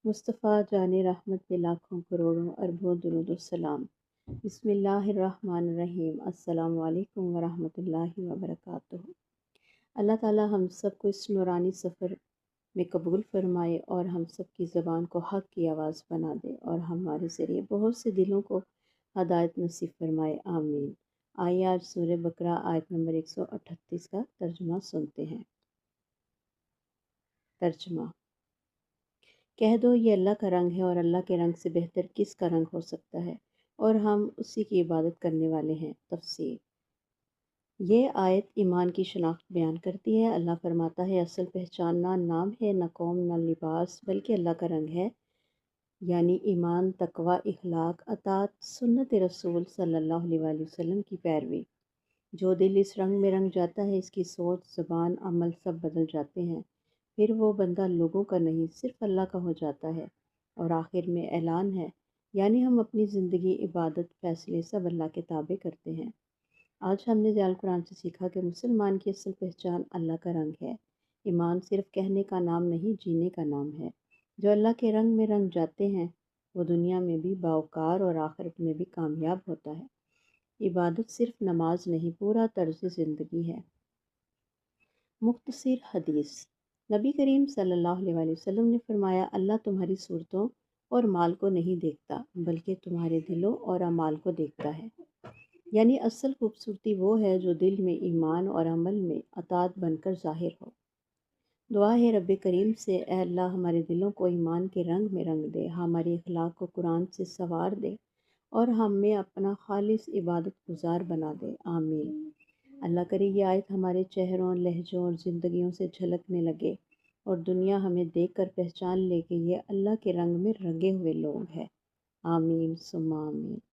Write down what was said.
مصطفیٰ جان رحمت پہ لاکھوں کروڑوں اربوں درود السلام۔ بسم اللہ الرحمن الرحیم۔ السلام علیکم ورحمۃ اللہ وبرکاتہ۔ اللہ تعالی ہم سب کو اس نورانی سفر میں قبول فرمائے اور ہم سب کی زبان کو حق کی آواز بنا دے اور ہمارے ذریعے بہت سے دلوں کو ہدایت نصیب فرمائے، آمین۔ آئیے آج سورہ بقرہ آیت نمبر 138 کا ترجمہ سنتے ہیں۔ ترجمہ: کہہ دو یہ اللہ کا رنگ ہے اور اللہ کے رنگ سے بہتر کس کا رنگ ہو سکتا ہے، اور ہم اسی کی عبادت کرنے والے ہیں۔ تفسیر: یہ آیت ایمان کی شناخت بیان کرتی ہے۔ اللہ فرماتا ہے اصل پہچان نہ نام ہے، نہ قوم، نہ لباس، بلکہ اللہ کا رنگ ہے، یعنی ایمان، تقوی، اخلاق، اطاعت، سنت رسول صلی اللہ علیہ وآلہ وسلم کی پیروی۔ جو دل اس رنگ میں رنگ جاتا ہے، اس کی سوچ، زبان، عمل سب بدل جاتے ہیں، پھر وہ بندہ لوگوں کا نہیں صرف اللہ کا ہو جاتا ہے۔ اور آخر میں اعلان ہے، یعنی ہم اپنی زندگی، عبادت، فیصلے سب اللہ کے تابع کرتے ہیں۔ آج ہم نے ضیاء القرآن سے سیکھا کہ مسلمان کی اصل پہچان اللہ کا رنگ ہے۔ ایمان صرف کہنے کا نام نہیں، جینے کا نام ہے۔ جو اللہ کے رنگ میں رنگ جاتے ہیں وہ دنیا میں بھی باوقار اور آخرت میں بھی کامیاب ہوتا ہے۔ عبادت صرف نماز نہیں، پورا طرز زندگی ہے۔ مختصر حدیث: نبی کریم صلی اللہ علیہ وآلہ وسلم نے فرمایا، اللہ تمہاری صورتوں اور مال کو نہیں دیکھتا بلکہ تمہارے دلوں اور اعمال کو دیکھتا ہے۔ یعنی اصل خوبصورتی وہ ہے جو دل میں ایمان اور عمل میں اطاعت بن کر ظاہر ہو۔ دعا ہے رب کریم سے، اے اللہ ہمارے دلوں کو ایمان کے رنگ میں رنگ دے، ہماری اخلاق کو قرآن سے سنوار دے اور ہمیں اپنا خالص عبادت گزار بنا دے، آمین۔ اللہ کرے یہ آیت ہمارے چہروں، لہجوں اور زندگیوں سے جھلکنے لگے اور دنیا ہمیں دیکھ کر پہچان لے کہ یہ اللہ کے رنگ میں رنگے ہوئے لوگ ہیں، آمین ثم آمین۔